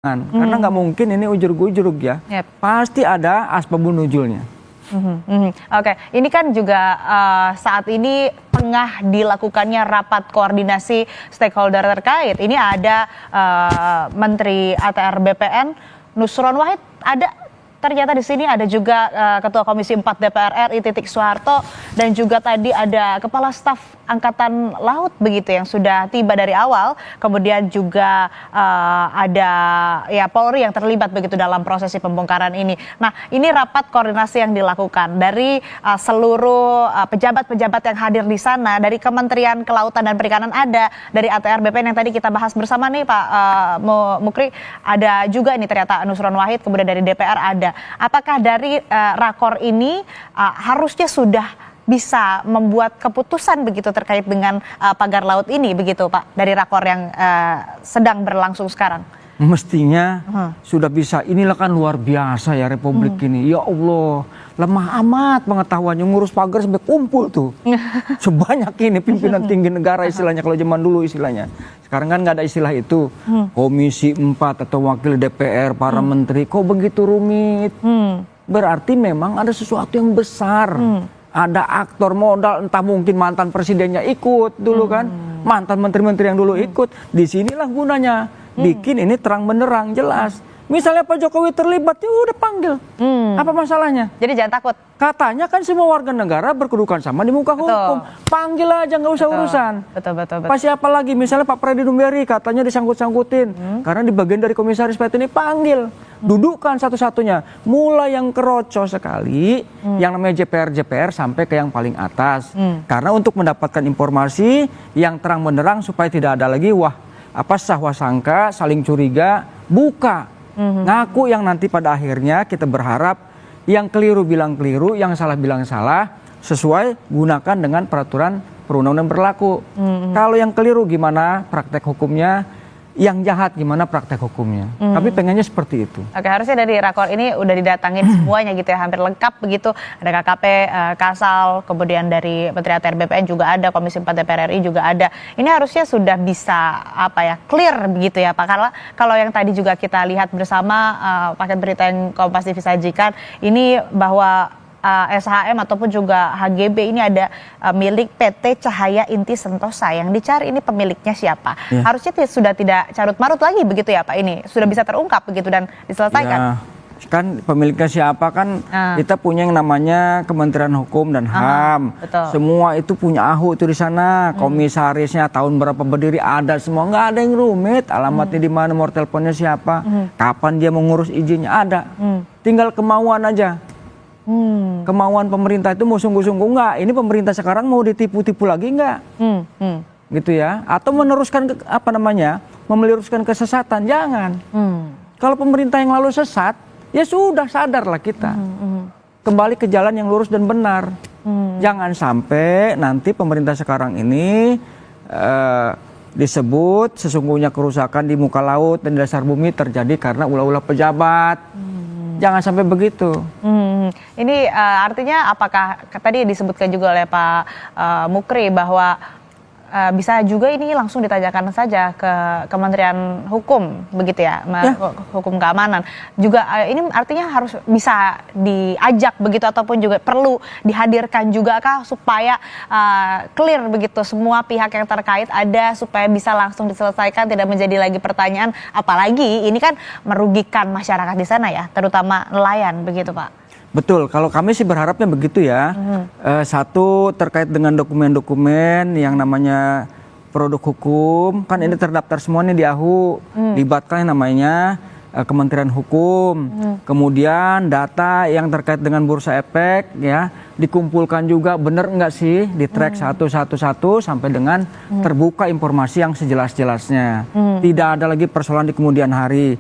Karena nggak mungkin ini ujuk-ujuk ya. Pasti ada asbabun nuzulnya. Oke, ini kan juga saat ini tengah dilakukannya rapat koordinasi stakeholder terkait. Ini ada Menteri ATR BPN Nusron Wahid, ada ternyata di sini ada juga Ketua Komisi 4 DPR RI Titik Soeharto, dan juga tadi ada Kepala Staf Angkatan Laut begitu yang sudah tiba dari awal. Kemudian juga ada ya Polri yang terlibat begitu dalam prosesi pembongkaran ini. Nah, ini rapat koordinasi yang dilakukan dari seluruh pejabat-pejabat yang hadir di sana, dari Kementerian Kelautan dan Perikanan ada, dari ATR BPN yang tadi kita bahas bersama nih Pak Mukri, ada juga ini ternyata Nusron Wahid, kemudian dari DPR ada. Apakah dari rakor ini harusnya sudah bisa membuat keputusan begitu terkait dengan pagar laut ini begitu Pak, dari rakor yang sedang berlangsung sekarang? Mestinya sudah bisa. Inilah kan luar biasa ya Republik ini. Ya Allah, lemah amat pengetahuannya, ngurus pagar sampai kumpul tuh. Sebanyak ini pimpinan tinggi negara istilahnya, kalau zaman dulu istilahnya. Sekarang kan nggak ada istilah itu. Komisi 4 atau wakil DPR, para menteri, kok begitu rumit? Berarti memang ada sesuatu yang besar. Ada aktor modal, entah mungkin mantan presidennya ikut dulu kan, mantan menteri-menteri yang dulu ikut. Disinilah gunanya, bikin ini terang benderang, jelas. Misalnya Pak Jokowi terlibat, ya udah panggil. Apa masalahnya? Jadi jangan takut. Katanya kan semua warga negara berkedudukan sama di muka hukum. Panggil aja, nggak usah urusan. Betul. Pas siapa lagi? Misalnya Pak Freddy Numberi katanya disangkut-sangkutin. Karena di bagian dari komisaris PT ini, panggil. Dudukkan satu-satunya. Mulai yang keroco sekali, yang namanya JPR sampai ke yang paling atas. Karena untuk mendapatkan informasi yang terang benderang supaya tidak ada lagi sangka, saling curiga, buka. Ngaku yang nanti pada akhirnya kita berharap yang keliru bilang keliru, yang salah bilang salah, sesuai gunakan dengan peraturan perundang-undangan berlaku. Kalau yang keliru gimana praktek hukumnya, yang jahat gimana praktek hukumnya. Tapi pengennya seperti itu. Oke, harusnya dari rakor ini udah didatangin semuanya gitu ya, hampir lengkap begitu. Ada KKP, Kasal, kemudian dari Menteri ATR BPN juga ada, Komisi 4 DPR RI juga ada. Ini harusnya sudah bisa clear begitu ya Pak. Karena kalau yang tadi juga kita lihat bersama paket berita yang Kompas TV sajikan, ini bahwa SHM ataupun juga HGB ini ada milik PT Cahaya Inti Sentosa, yang dicari ini pemiliknya siapa. Harusnya sudah tidak carut-marut lagi begitu ya Pak, ini sudah bisa terungkap begitu dan diselesaikan. Kan pemiliknya siapa kan kita punya yang namanya Kementerian Hukum dan HAM. Semua itu punya AHU itu di sana, komisarisnya tahun berapa berdiri ada semua, nggak ada yang rumit. Alamatnya di mana, nomor teleponnya siapa, kapan dia mengurus izinnya ada. Tinggal kemauan aja. Kemauan pemerintah itu mau sungguh-sungguh nggak? Ini pemerintah sekarang mau ditipu-tipu lagi nggak? Gitu ya? Atau meneruskan meluruskan kesesatan? Jangan. Kalau pemerintah yang lalu sesat, ya sudah sadarlah kita. Kembali ke jalan yang lurus dan benar. Jangan sampai nanti pemerintah sekarang ini disebut sesungguhnya kerusakan di muka laut dan dasar bumi terjadi karena ulah-ulah pejabat. Jangan sampai begitu. Ini artinya apakah tadi disebutkan juga oleh Pak Mukri bahwa bisa juga ini langsung ditanyakan saja ke Kementerian Hukum begitu ya, Hukum Keamanan juga, ini artinya harus bisa diajak begitu ataupun juga perlu dihadirkan juga kah supaya clear begitu semua pihak yang terkait ada, supaya bisa langsung diselesaikan, tidak menjadi lagi pertanyaan, apalagi ini kan merugikan masyarakat di sana ya, terutama nelayan begitu Pak. Betul, kalau kami sih berharapnya begitu ya. Satu, terkait dengan dokumen-dokumen yang namanya produk hukum, kan ini terdaftar semuanya di AHU, libatkan yang namanya Kementerian Hukum. Kemudian data yang terkait dengan Bursa Efek ya, dikumpulkan juga, benar enggak sih, di track satu sampai dengan terbuka informasi yang sejelas-jelasnya. Tidak ada lagi persoalan di kemudian hari.